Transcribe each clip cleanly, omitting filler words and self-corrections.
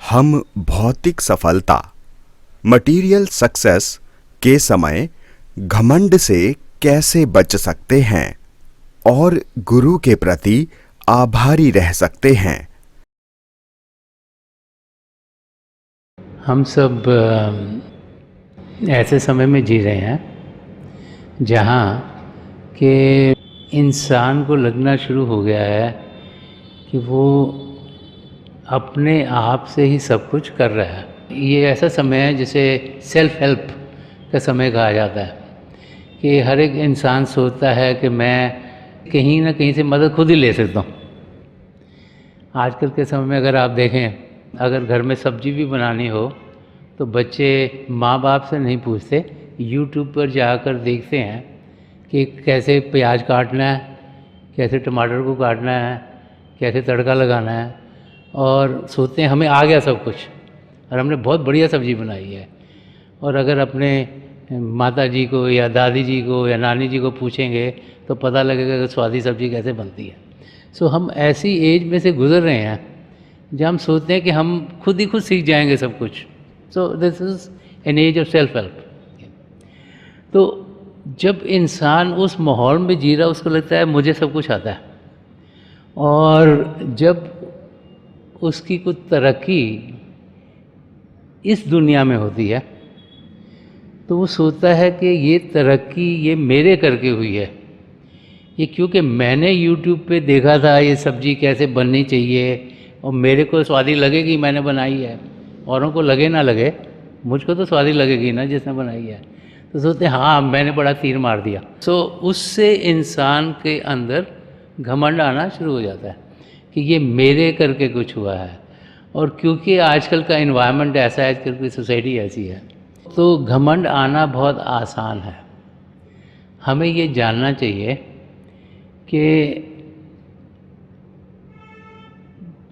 हम भौतिक सफलता मटीरियल सक्सेस के समय घमंड से कैसे बच सकते हैं और गुरु के प्रति आभारी रह सकते हैं। हम सब ऐसे समय में जी रहे हैं जहाँ के इंसान को लगना शुरू हो गया है कि वो अपने आप से ही सब कुछ कर रहा है। ये ऐसा समय है जिसे सेल्फ हेल्प का समय कहा जाता है कि हर एक इंसान सोचता है कि मैं कहीं ना कहीं से मदद खुद ही ले सकता हूँ। आजकल के समय में अगर आप देखें, अगर घर में सब्जी भी बनानी हो तो बच्चे माँ बाप से नहीं पूछते, यूट्यूब पर जाकर देखते हैं कि कैसे प्याज काटना है, कैसे टमाटर को काटना है, कैसे तड़का लगाना है, और सोचते हैं हमें आ गया सब कुछ और हमने बहुत बढ़िया सब्ज़ी बनाई है। और अगर अपने माता जी को या दादी जी को या नानी जी को पूछेंगे तो पता लगेगा कि स्वादी सब्ज़ी कैसे बनती है। सो हम ऐसी एज में से गुज़र रहे हैं जहाँ हम सोचते हैं कि हम खुद ही खुद सीख जाएंगे सब कुछ। So this is an age of self help. तो जब इंसान उस माहौल में जी रहा, उसको लगता है मुझे सब कुछ आता है, और जब उसकी कुछ तरक्की इस दुनिया में होती है तो वो सोचता है कि ये तरक्की ये मेरे करके हुई है, ये क्योंकि मैंने YouTube पे देखा था ये सब्ज़ी कैसे बननी चाहिए और मेरे को स्वादी लगेगी, मैंने बनाई है। औरों को लगे ना लगे, मुझको तो स्वादी लगेगी ना जिसने बनाई है। तो सोचते हैं हाँ मैंने बड़ा तीर मार दिया। सो उससे इंसान के अंदर घमंड आना शुरू हो जाता है कि ये मेरे करके कुछ हुआ है। और क्योंकि आजकल का एनवायरनमेंट ऐसा है, आजकल की सोसाइटी ऐसी है, तो घमंड आना बहुत आसान है। हमें ये जानना चाहिए कि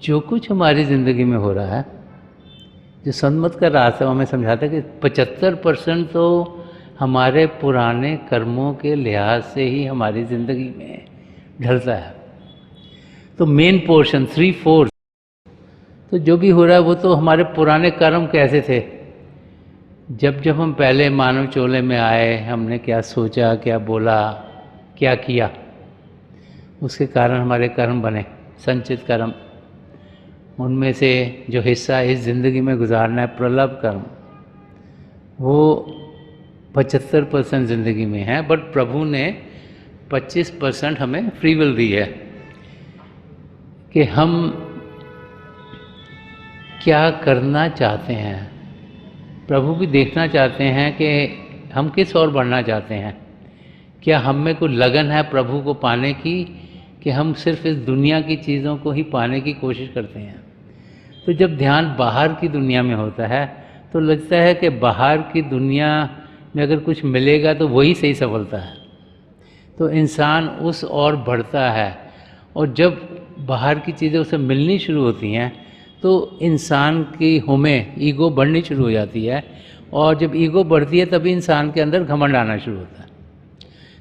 जो कुछ हमारी ज़िंदगी में हो रहा है, जो सन्मत का रास्ता हमें समझाता है कि 75% तो हमारे पुराने कर्मों के लिहाज से ही हमारी ज़िंदगी में ढलता है। तो मेन पोर्शन 3/4 तो जो भी हो रहा है वो तो हमारे पुराने कर्म कैसे थे, जब हम पहले मानव चोले में आए, हमने क्या सोचा, क्या बोला, क्या किया, उसके कारण हमारे कर्म बने, संचित कर्म। उनमें से जो हिस्सा इस ज़िंदगी में गुजारना है, प्रलभ कर्म, वो 75% ज़िंदगी में है। बट प्रभु ने 25% हमें फ्री विल दी है कि हम क्या करना चाहते हैं। प्रभु भी देखना चाहते हैं कि हम किस ओर बढ़ना चाहते हैं। क्या हम में कोई लगन है प्रभु को पाने की, कि हम सिर्फ इस दुनिया की चीज़ों को ही पाने की कोशिश करते हैं। तो जब ध्यान बाहर की दुनिया में होता है तो लगता है कि बाहर की दुनिया में अगर कुछ मिलेगा तो वही सही सफलता है। तो इंसान उस ओर बढ़ता है, और जब बाहर की चीज़ें उसे मिलनी शुरू होती हैं तो इंसान की हमें ईगो बढ़नी शुरू हो जाती है, और जब ईगो बढ़ती है तभी इंसान के अंदर घमंड आना शुरू होता है।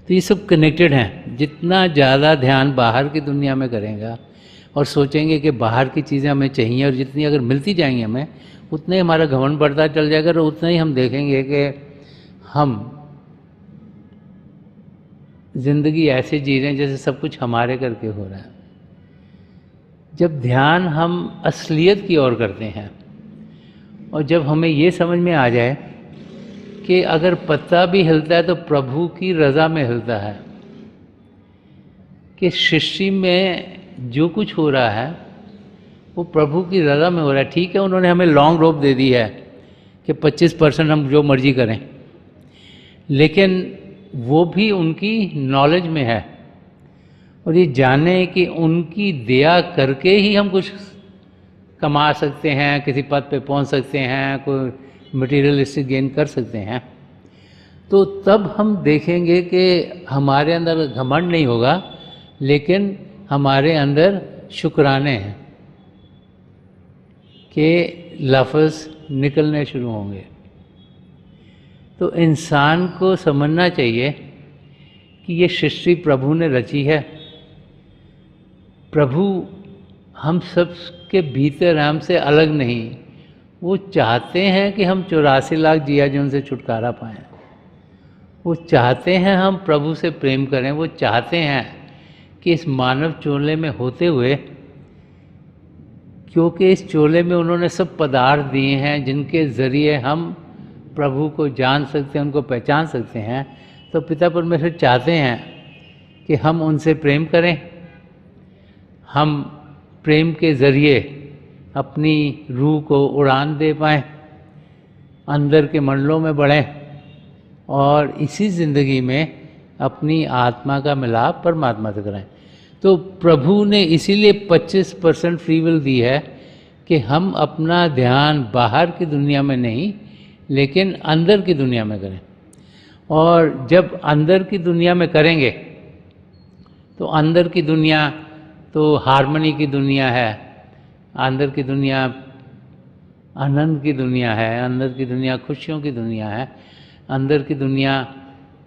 तो ये सब कनेक्टेड हैं। जितना ज़्यादा ध्यान बाहर की दुनिया में करेगा और सोचेंगे कि बाहर की चीज़ें हमें चाहिए, और जितनी अगर मिलती जाएंगी हमें, उतना ही हमारा घमंड बढ़ता चल जाएगा, और उतना ही हम देखेंगे कि हम ज़िंदगी ऐसे जी रहे हैं जैसे सब कुछ हमारे करके हो रहा है। जब ध्यान हम असलियत की ओर करते हैं, और जब हमें ये समझ में आ जाए कि अगर पत्ता भी हिलता है तो प्रभु की रज़ा में हिलता है, कि सृष्टि में जो कुछ हो रहा है वो प्रभु की रज़ा में हो रहा है। ठीक है, उन्होंने हमें लॉन्ग रोप दे दी है कि 25% हम जो मर्जी करें, लेकिन वो भी उनकी नॉलेज में है, और ये जाने कि उनकी दया करके ही हम कुछ कमा सकते हैं, किसी पद पे पहुंच सकते हैं, कोई मटेरियलिस्टिक गेन कर सकते हैं। तो तब हम देखेंगे कि हमारे अंदर घमंड नहीं होगा, लेकिन हमारे अंदर शुक्राने हैं कि लफ्ज़ निकलने शुरू होंगे। तो इंसान को समझना चाहिए कि ये सृष्टि प्रभु ने रची है। प्रभु हम सब के भीतर, हमसे अलग नहीं, वो चाहते हैं कि हम 84 लाख जिया जी उनसे छुटकारा पाएं। वो चाहते हैं हम प्रभु से प्रेम करें। वो चाहते हैं कि इस मानव चोले में होते हुए, क्योंकि इस चोले में उन्होंने सब पदार्थ दिए हैं जिनके ज़रिए हम प्रभु को जान सकते हैं, उनको पहचान सकते हैं, तो पिता परमेश्वर चाहते हैं कि हम उनसे प्रेम करें, हम प्रेम के ज़रिए अपनी रूह को उड़ान दे पाएँ, अंदर के मंडलों में बढ़ें और इसी ज़िंदगी में अपनी आत्मा का मिलाप परमात्मा से करें। तो प्रभु ने इसीलिए 25% फ्री विल दी है कि हम अपना ध्यान बाहर की दुनिया में नहीं लेकिन अंदर की दुनिया में करें। और जब अंदर की दुनिया में करेंगे तो अंदर की दुनिया तो हार्मनी की दुनिया है, अंदर की दुनिया आनंद की दुनिया है, अंदर की दुनिया खुशियों की दुनिया है, अंदर की दुनिया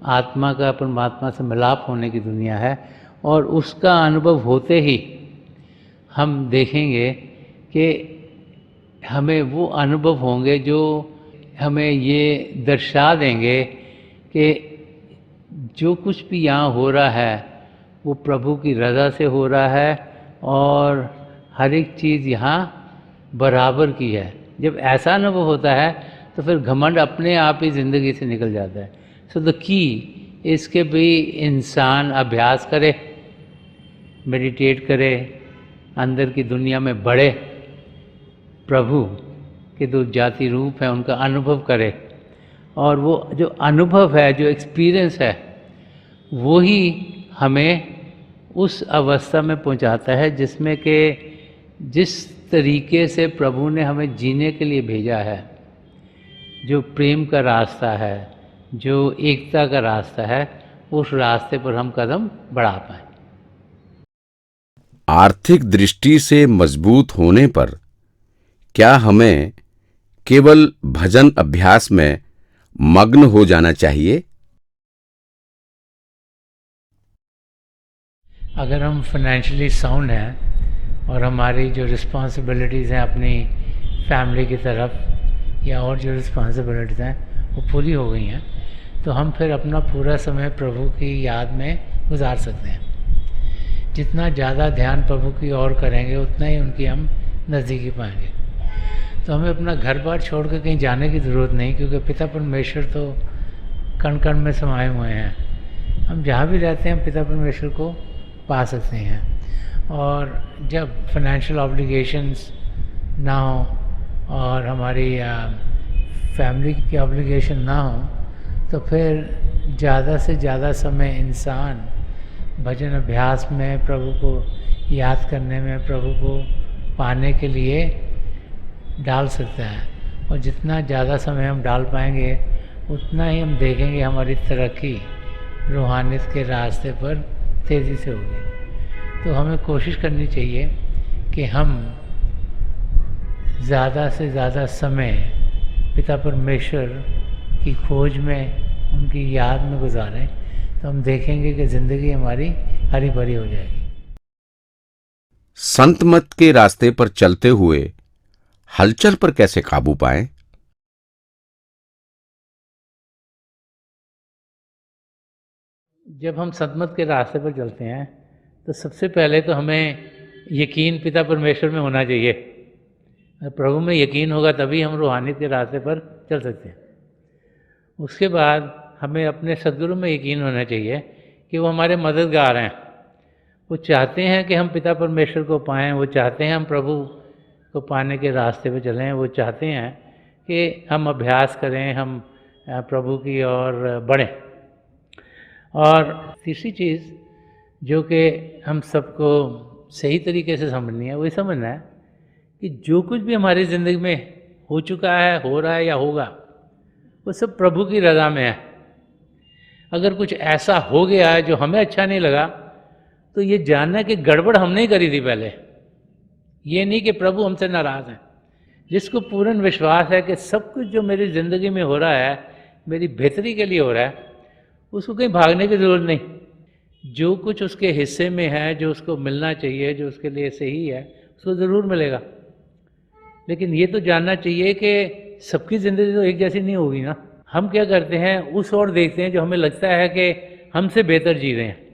आत्मा का परमात्मा से मिलाप होने की दुनिया है। और उसका अनुभव होते ही हम देखेंगे कि हमें वो अनुभव होंगे जो हमें ये दर्शा देंगे कि जो कुछ भी यहाँ हो रहा है वो प्रभु की रज़ा से हो रहा है और हर एक चीज़ यहाँ बराबर की है। जब ऐसा अनुभव होता है तो फिर घमंड अपने आप ही ज़िंदगी से निकल जाता है। सो द की इसके भी इंसान अभ्यास करे, मेडिटेट करे, अंदर की दुनिया में बढ़े, प्रभु के जो जाति रूप है उनका अनुभव करे। और वो जो अनुभव है, जो एक्सपीरियंस है, वो ही हमें उस अवस्था में पहुंचाता है जिसमें कि जिस तरीके से प्रभु ने हमें जीने के लिए भेजा है, जो प्रेम का रास्ता है, जो एकता का रास्ता है, उस रास्ते पर हम कदम बढ़ा पाएं। आर्थिक दृष्टि से मजबूत होने पर क्या हमें केवल भजन अभ्यास में मग्न हो जाना चाहिए? अगर हम फाइनेंशियली साउंड हैं और हमारी जो रिस्पॉन्सिबिलिटीज़ हैं अपनी फैमिली की तरफ या और जो रिस्पॉन्सिबिलिटीज़ हैं वो पूरी हो गई हैं, तो हम फिर अपना पूरा समय प्रभु की याद में गुजार सकते हैं। जितना ज़्यादा ध्यान प्रभु की ओर करेंगे उतना ही उनकी हम नज़दीकी पाएंगे। तो हमें अपना घर बार छोड़ कर कहीं जाने की ज़रूरत नहीं, क्योंकि पिता परमेश्वर तो कण कण में समाये हुए हैं। हम जहाँ भी रहते हैं पिता परमेश्वर को पा सकते हैं। और जब फाइनेंशियल ऑब्लिगेशंस ना हो और हमारी फैमिली की ऑब्लिगेशन ना हो, तो फिर ज़्यादा से ज़्यादा समय इंसान भजन अभ्यास में, प्रभु को याद करने में, प्रभु को पाने के लिए डाल सकता है। और जितना ज़्यादा समय हम डाल पाएंगे उतना ही हम देखेंगे हमारी तरक्की रूहानियत के रास्ते पर तेज़ी से होगी। तो हमें कोशिश करनी चाहिए कि हम ज़्यादा से ज़्यादा समय पिता परमेश्वर की खोज में, उनकी याद में गुजारें, तो हम देखेंगे कि ज़िंदगी हमारी हरी भरी हो जाएगी। संत मत के रास्ते पर चलते हुए हलचल पर कैसे काबू पाएं? जब हम सतमत के रास्ते पर चलते हैं तो सबसे पहले तो हमें यकीन पिता परमेश्वर में होना चाहिए। प्रभु में यकीन होगा तभी हम रूहानियत के रास्ते पर चल सकते हैं। उसके बाद हमें अपने सद्गुरु में यकीन होना चाहिए कि वो हमारे मददगार हैं। वो चाहते हैं कि हम पिता परमेश्वर को पाएं, वो चाहते हैं हम प्रभु को पाने के रास्ते पे चलें, वो चाहते हैं कि हम अभ्यास करें, हम प्रभु की ओर बढ़ें। और तीसरी चीज़ जो कि हम सबको सही तरीके से समझनी है, वो समझना है कि जो कुछ भी हमारी ज़िंदगी में हो चुका है, हो रहा है या होगा, वो सब प्रभु की रज़ा में है। अगर कुछ ऐसा हो गया है जो हमें अच्छा नहीं लगा, तो ये जानना कि गड़बड़ हमने ही करी थी पहले, ये नहीं कि प्रभु हमसे नाराज़ हैं। जिसको पूर्ण विश्वास है कि सब कुछ जो मेरी ज़िंदगी में हो रहा है मेरी बेहतरी के लिए हो रहा है, उसको कहीं भागने की ज़रूरत नहीं। जो कुछ उसके हिस्से में है, जो उसको मिलना चाहिए, जो उसके लिए सही है, उसको ज़रूर मिलेगा। लेकिन ये तो जानना चाहिए कि सबकी ज़िंदगी तो एक जैसी नहीं होगी ना। हम क्या करते हैं, उस ओर देखते हैं जो हमें लगता है कि हमसे बेहतर जी रहे हैं।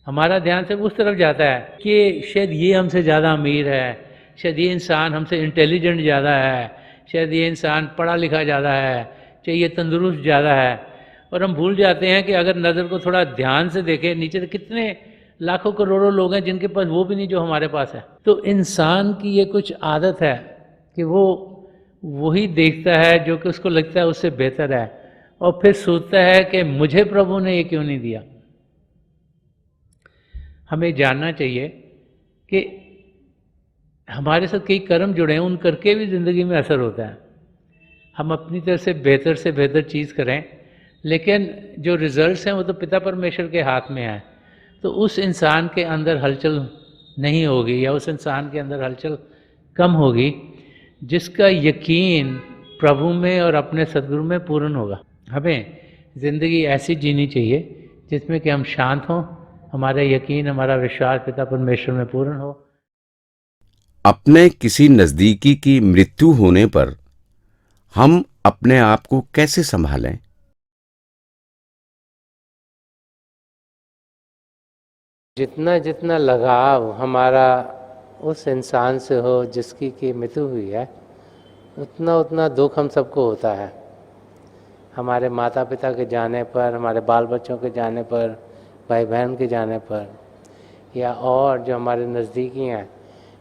हमारा ध्यान सिर्फ उस तरफ जाता है कि शायद ये हमसे ज़्यादा अमीर है, शायद ये इंसान हमसे इंटेलिजेंट ज़्यादा है, शायद ये इंसान पढ़ा लिखा ज़्यादा है, चाहे ये तंदुरुस्त ज़्यादा है। और हम भूल जाते हैं कि अगर नज़र को थोड़ा ध्यान से देखें नीचे, तो कितने लाखों करोड़ों लोग हैं जिनके पास वो भी नहीं जो हमारे पास है। तो इंसान की ये कुछ आदत है कि वो वही देखता है जो कि उसको लगता है उससे बेहतर है, और फिर सोचता है कि मुझे प्रभु ने ये क्यों नहीं दिया। हमें जानना चाहिए कि हमारे साथ कई कर्म जुड़े हैं, उन करके भी ज़िंदगी में असर होता है। हम अपनी तरफ से बेहतर चीज़ करें, लेकिन जो रिजल्ट्स हैं वो तो पिता परमेश्वर के हाथ में है। तो उस इंसान के अंदर हलचल नहीं होगी, या उस इंसान के अंदर हलचल कम होगी जिसका यकीन प्रभु में और अपने सद्गुरु में पूर्ण होगा। हमें ज़िंदगी ऐसी जीनी चाहिए जिसमें कि हम शांत हों, हमारा यकीन, हमारा विश्वास पिता परमेश्वर में पूर्ण हो। अपने किसी नजदीकी की मृत्यु होने पर हम अपने आप को कैसे संभालें? जितना जितना लगाव हमारा उस इंसान से हो जिसकी की मृत्यु हुई है, उतना उतना दुख हम सबको होता है। हमारे माता पिता के जाने पर, हमारे बाल बच्चों के जाने पर, भाई बहन के जाने पर, या और जो हमारे नज़दीकी हैं,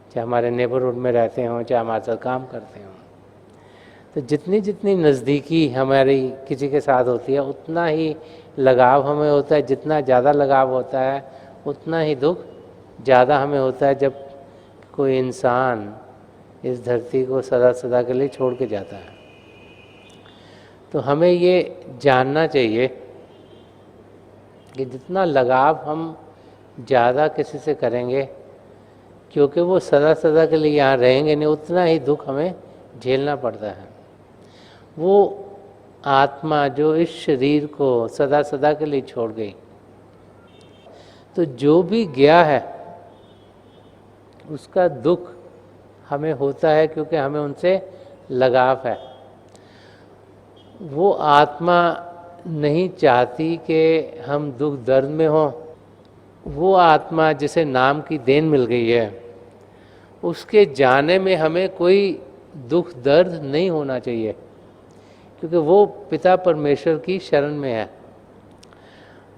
चाहे हमारे नेबरहुड में रहते हों, चाहे हमारे साथ काम करते हों। तो जितनी जितनी नज़दीकी हमारी किसी के साथ होती है, उतना ही लगाव हमें होता है। जितना ज़्यादा लगाव होता है, उतना ही दुख ज़्यादा हमें होता है जब कोई इंसान इस धरती को सदा सदा के लिए छोड़ के जाता है। तो हमें ये जानना चाहिए कि जितना लगाव हम ज़्यादा किसी से करेंगे, क्योंकि वो सदा सदा के लिए यहाँ रहेंगे नहीं, उतना ही दुख हमें झेलना पड़ता है। वो आत्मा जो इस शरीर को सदा सदा के लिए छोड़ गई, तो जो भी गया है उसका दुख हमें होता है, क्योंकि हमें उनसे लगाव है। वो आत्मा नहीं चाहती कि हम दुख दर्द में हों। वो आत्मा जिसे नाम की देन मिल गई है, उसके जाने में हमें कोई दुख दर्द नहीं होना चाहिए, क्योंकि वो पिता परमेश्वर की शरण में है।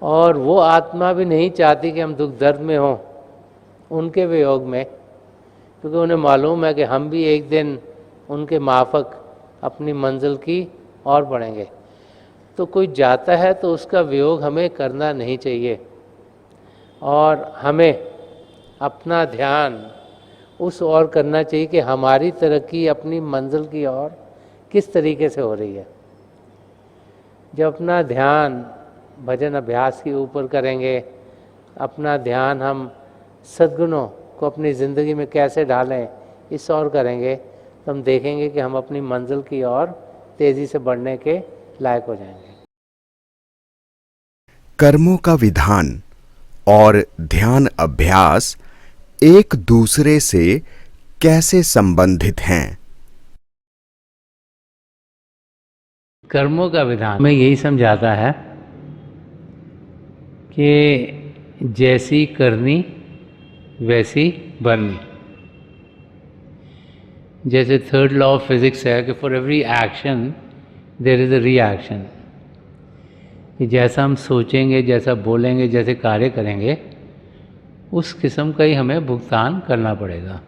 और वो आत्मा भी नहीं चाहती कि हम दुख दर्द में हों उनके वियोग में, क्योंकि उन्हें मालूम है कि हम भी एक दिन उनके माफक अपनी मंजिल की ओर बढ़ेंगे। तो कोई जाता है तो उसका वियोग हमें करना नहीं चाहिए, और हमें अपना ध्यान उस ओर करना चाहिए कि हमारी तरक्की अपनी मंजिल की ओर किस तरीके से हो रही है। जब अपना ध्यान भजन अभ्यास के ऊपर करेंगे, अपना ध्यान हम सद्गुणों को अपनी ज़िंदगी में कैसे डालें, इस ओर करेंगे, तो हम देखेंगे कि हम अपनी मंजिल की ओर तेज़ी से बढ़ने के लायक हो जाएंगे। कर्मों का विधान और ध्यान अभ्यास एक दूसरे से कैसे संबंधित हैं? कर्मों का विधान हमें यही समझाता है कि जैसी करनी वैसी भरनी। जैसे थर्ड लॉ ऑफ फिजिक्स है कि for every action there is a reaction, कि जैसा हम सोचेंगे, जैसा बोलेंगे, जैसे कार्य करेंगे, उस किस्म का ही हमें भुगतान करना पड़ेगा।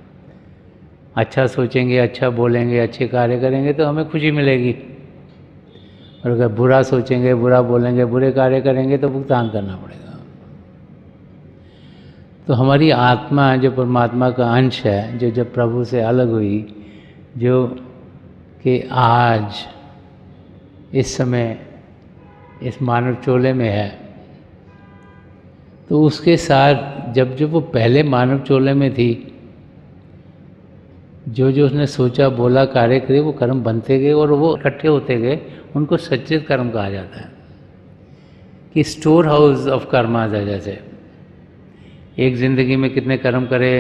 अच्छा सोचेंगे, अच्छा बोलेंगे, अच्छे कार्य करेंगे तो हमें खुशी मिलेगी, और अगर बुरा सोचेंगे, बुरा बोलेंगे, बुरे कार्य करेंगे तो भुगतान करना पड़ेगा। तो हमारी आत्मा जो परमात्मा का अंश है, जो जब प्रभु से अलग हुई, जो कि आज इस समय इस मानव चोले में है, तो उसके साथ जब जब वो पहले मानव चोले में थी, जो जो उसने सोचा, बोला, कार्य करे, वो कर्म बनते गए और वो इकट्ठे होते गए। उनको सच्चित कर्म कहा जाता है, कि स्टोर हाउस ऑफ कर्मास है। जैसे एक ज़िंदगी में कितने कर्म करे,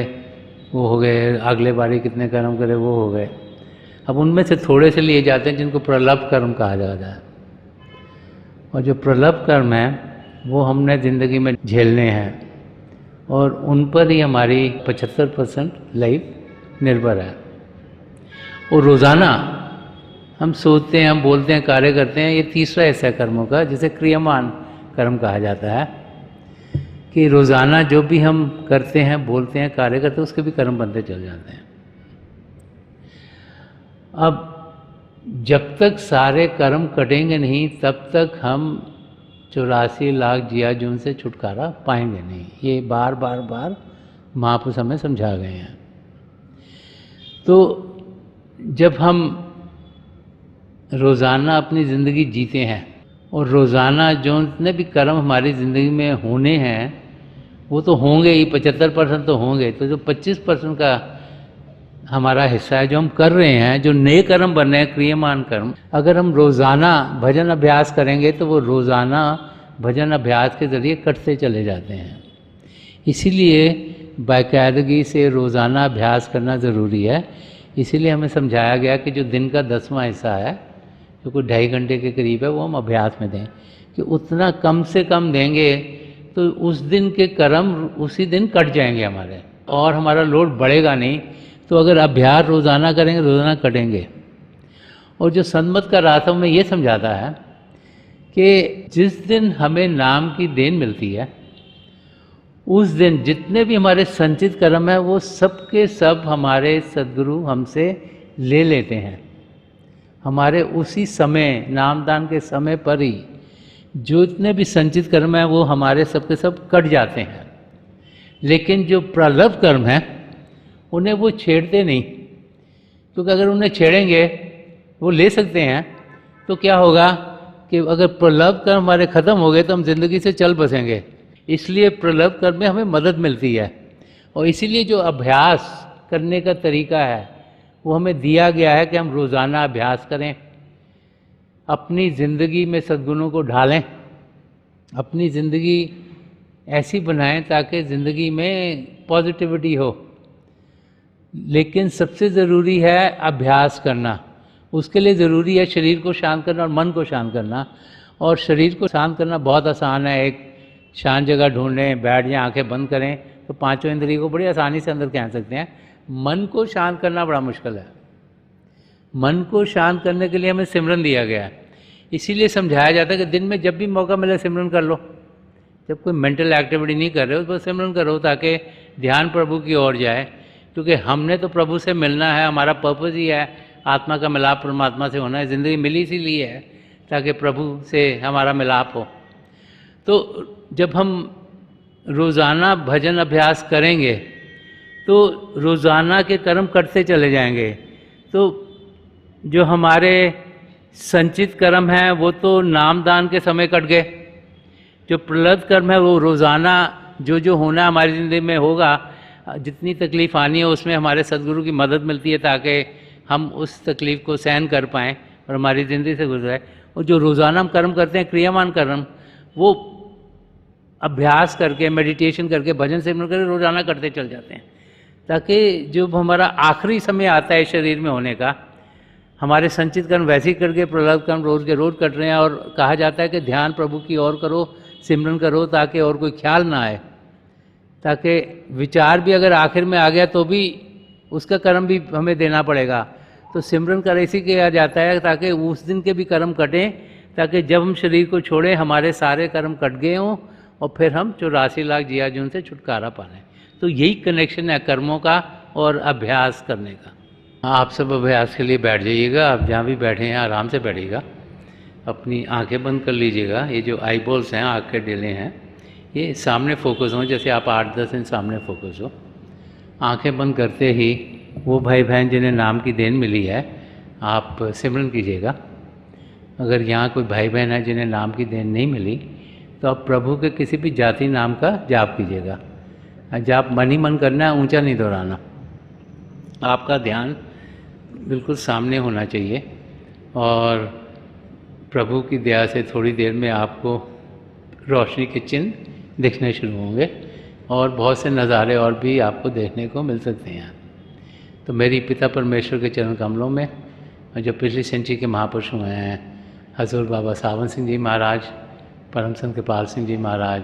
वो हो गए, अगले बारी कितने कर्म करे वो हो गए। अब उनमें से थोड़े से लिए जाते हैं जिनको प्रलभ कर्म कहा जाता है, और जो प्रलभ कर्म है वो हमने ज़िंदगी में झेलने हैं, और उन पर ही हमारी 75% लाइफ निर्भर है। और रोज़ाना हम सोचते हैं, हम बोलते हैं, कार्य करते हैं। ये तीसरा हिस्सा है कर्मों का, जिसे क्रियमान कर्म कहा जाता है, कि रोज़ाना जो भी हम करते हैं, बोलते हैं, कार्य करते हैं, उसके भी कर्म बनते चल जाते हैं। अब जब तक सारे कर्म कटेंगे नहीं तब तक हम 84 लाख जिया जून से छुटकारा पाएंगे नहीं। ये बार बार बार महापुरुष हमें समझा गए हैं। तो जब हम रोज़ाना अपनी ज़िंदगी जीते हैं, और रोज़ाना जो जितने भी कर्म हमारी ज़िंदगी में होने हैं वो तो होंगे ही, 75% तो होंगे। तो जो 25% का हमारा हिस्सा है, जो हम कर रहे हैं, जो नए कर्म बन रहे हैं, क्रियमान कर्म, अगर हम रोज़ाना भजन अभ्यास करेंगे तो वो रोज़ाना भजन अभ्यास के ज़रिए कटते चले जाते हैं। इसीलिए बाकायदगी से रोज़ाना अभ्यास करना ज़रूरी है। इसीलिए हमें समझाया गया कि जो दिन का 10वां हिस्सा है, जो कोई 2.5 घंटे के करीब है, वो हम अभ्यास में दें, कि उतना कम से कम देंगे तो उस दिन के कर्म उसी दिन कट जाएंगे हमारे, और हमारा लोड बढ़ेगा नहीं। तो अगर अभ्यास रोज़ाना करेंगे, रोज़ाना कटेंगे। और जो सन्मत का रास्ता में ये समझाता है कि जिस दिन हमें नाम की देन मिलती है, उस दिन जितने भी हमारे संचित कर्म हैं वो सब के सब हमारे सद्गुरु हमसे ले लेते हैं। हमारे उसी समय, नामदान के समय पर ही जो इतने भी संचित कर्म हैं वो हमारे सब के सब कट जाते हैं। लेकिन जो प्रलभ कर्म हैं उन्हें वो छेड़ते नहीं, क्योंकि अगर उन्हें छेड़ेंगे, वो ले सकते हैं, तो क्या होगा कि अगर प्रलभ कर्म हमारे ख़त्म हो गए तो हम जिंदगी से चल बसेंगे। इसलिए प्रलभ कर्म में हमें मदद मिलती है, और इसीलिए जो अभ्यास करने का तरीका है वो हमें दिया गया है कि हम रोज़ाना अभ्यास करें, अपनी ज़िंदगी में सद्गुणों को ढालें, अपनी ज़िंदगी ऐसी बनाएं ताकि ज़िंदगी में पॉजिटिविटी हो। लेकिन सबसे ज़रूरी है अभ्यास करना। उसके लिए ज़रूरी है शरीर को शांत करना और मन को शांत करना। और शरीर को शांत करना बहुत आसान है। एक शांत जगह ढूंढें, बैठ जाएं, आंखें बंद करें, तो पांचों इंद्रियों को बड़ी आसानी से अंदर कह सकते हैं। मन को शांत करना बड़ा मुश्किल है। मन को शांत करने के लिए हमें सिमरन दिया गया है। इसीलिए समझाया जाता है कि दिन में जब भी मौका मिले सिमरन कर लो। जब कोई मेंटल एक्टिविटी नहीं कर रहे हो तो सिमरन करो, ताकि ध्यान प्रभु की ओर जाए। क्योंकि हमने तो प्रभु से मिलना है, हमारा पर्पज़ ही है आत्मा का मिलाप परमात्मा से होना है। ज़िंदगी मिली इसीलिए है ताकि प्रभु से हमारा मिलाप हो। तो जब हम रोज़ाना भजन अभ्यास करेंगे तो रोज़ाना के कर्म कटते चले जाएंगे। तो जो हमारे संचित कर्म हैं वो तो नामदान के समय कट गए। जो प्रलब्ध कर्म है वो रोज़ाना जो जो होना हमारी ज़िंदगी में होगा, जितनी तकलीफ़ आनी है उसमें हमारे सद्गुरु की मदद मिलती है ताकि हम उस तकलीफ़ को सहन कर पाएँ और हमारी ज़िंदगी से गुजरे। और जो रोज़ाना हम कर्म करते हैं क्रियामान कर्म, वो अभ्यास करके, मेडिटेशन करके, भजन सिमरन करके रोज़ाना करते चल जाते हैं, ताकि जो हमारा आखिरी समय आता है शरीर में होने का, हमारे संचित कर्म वैसे ही करके प्रलब्ध कर्म रोज़ के रोज़ कट रहे हैं। और कहा जाता है कि ध्यान प्रभु की ओर करो, सिमरन करो, ताकि और कोई ख्याल ना आए, ताकि विचार भी अगर आखिर में आ गया तो भी उसका कर्म भी हमें देना पड़ेगा। तो सिमरन कर इसी किया जाता है ताकि उस दिन के भी कर्म कटें, ताकि जब हम शरीर को छोड़ें हमारे सारे कर्म कट गए हों और फिर हम 84 लाख जिया जून से छुटकारा पा लें। तो यही कनेक्शन है कर्मों का और अभ्यास करने का। आप सब अभ्यास के लिए बैठ जाइएगा। आप जहाँ भी बैठे हैं आराम से बैठिएगा, अपनी आंखें बंद कर लीजिएगा। ये जो आई बॉल्स हैं, आँख के डेले हैं, ये सामने फोकस हों, जैसे आप 8-10 दिन सामने फोकस हो। आंखें बंद करते ही वो भाई बहन जिन्हें नाम की देन मिली है, आप सिमरन कीजिएगा। अगर यहाँ कोई भाई बहन है जिन्हें नाम की देन नहीं मिली, तो आप प्रभु के किसी भी जाति नाम का जाप कीजिएगा। जाप मन ही मन करना है, ऊंचा नहीं दोहराना। आपका ध्यान बिल्कुल सामने होना चाहिए और प्रभु की दया से थोड़ी देर में आपको रोशनी के चिन्ह दिखने शुरू होंगे। और बहुत से नज़ारे और भी आपको देखने को मिल सकते हैं। तो मेरी पिता परमेश्वर के चरण कमलों में जो पिछली सेंचुरी के महापुरुष हुए हैं, हजूर बाबा सावन सिंह जी महाराज, परम संत कृपाल सिंह जी महाराज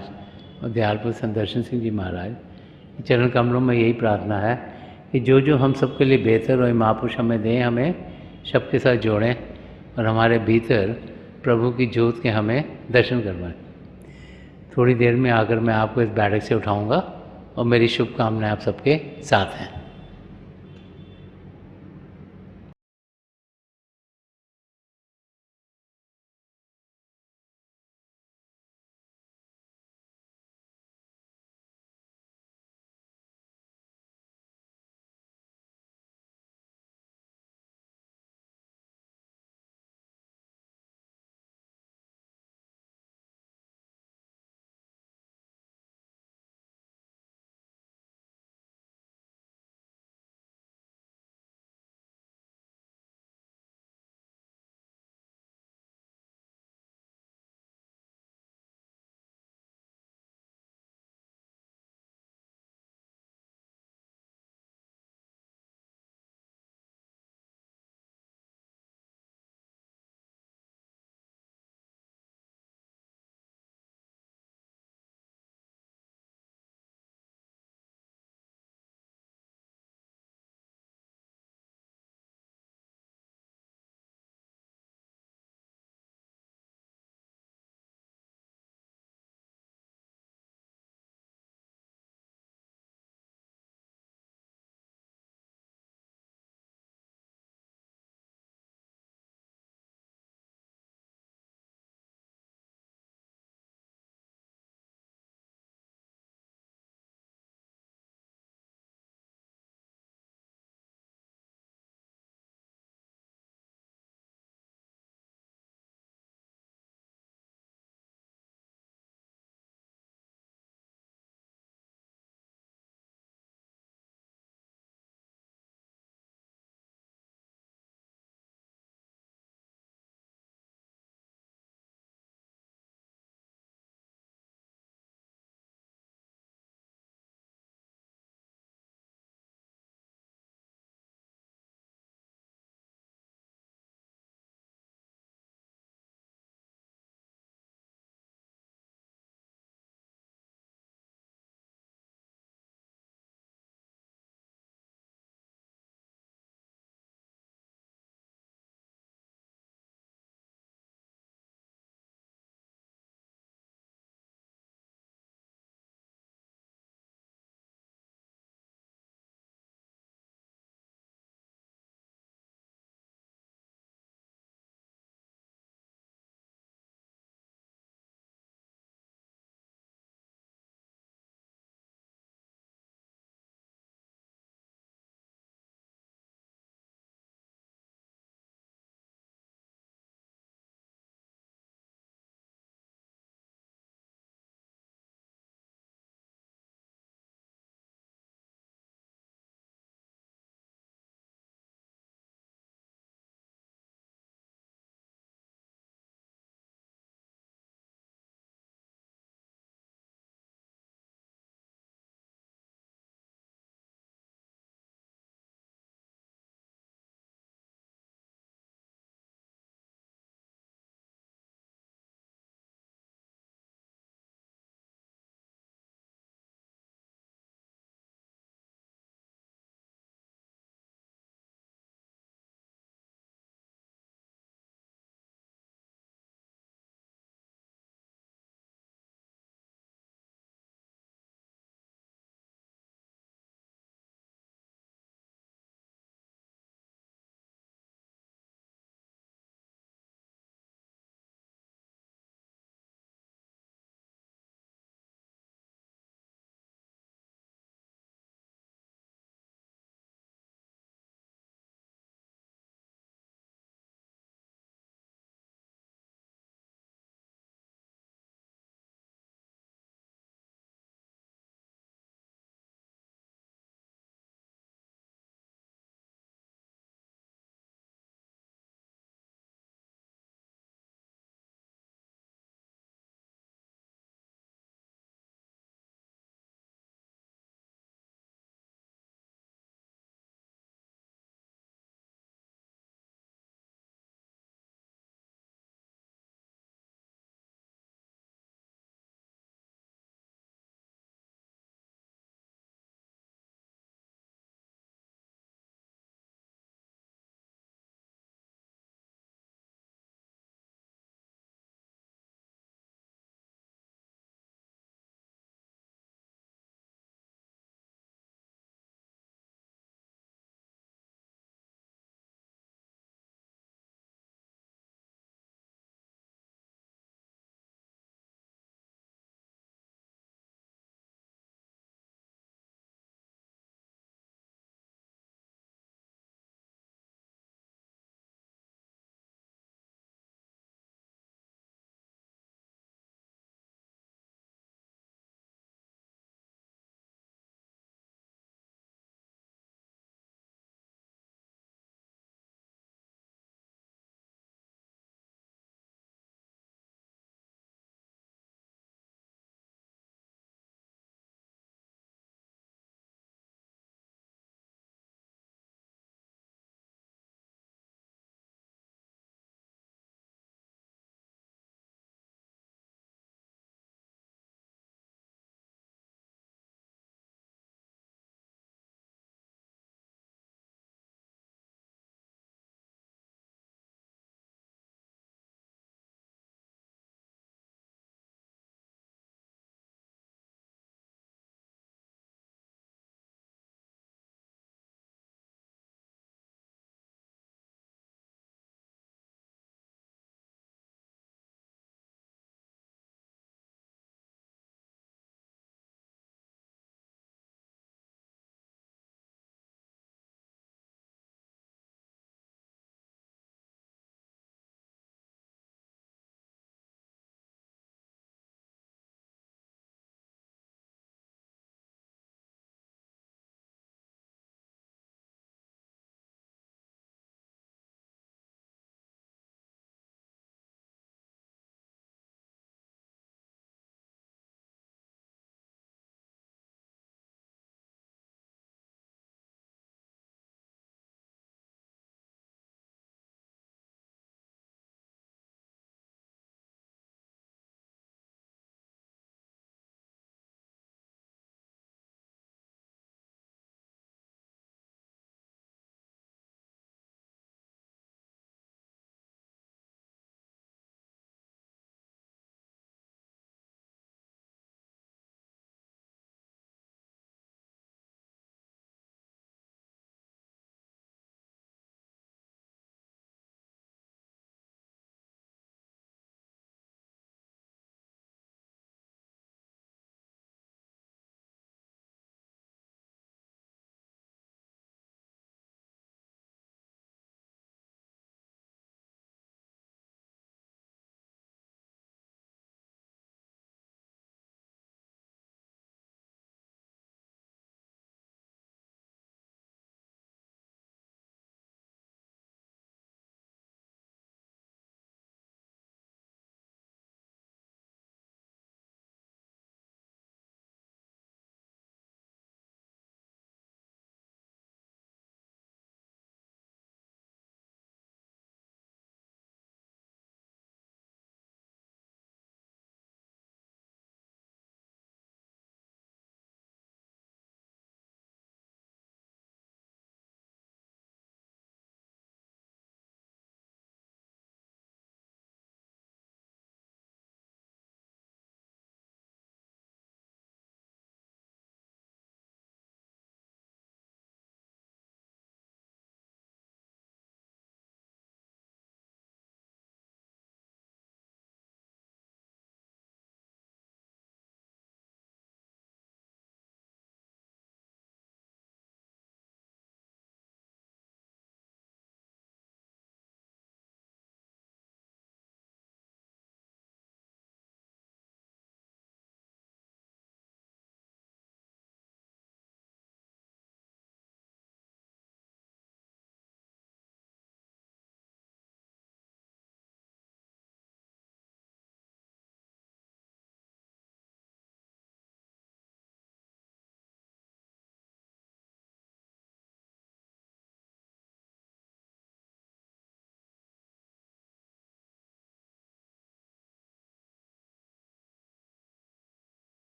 और दयालपुर संदर्शन सिंह जी महाराज, चरण कमलों में यही प्रार्थना है कि जो जो हम सबके लिए बेहतर और महापुरुष हमें दें, हमें सबके साथ जोड़ें और हमारे भीतर प्रभु की ज्योत के हमें दर्शन करवाएं। थोड़ी देर में आकर मैं आपको इस बैठक से उठाऊंगा और मेरी शुभकामनाएं आप सबके साथ हैं।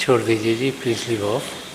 छोड़ दीजिए जी, प्लीज़ लीव ऑफ।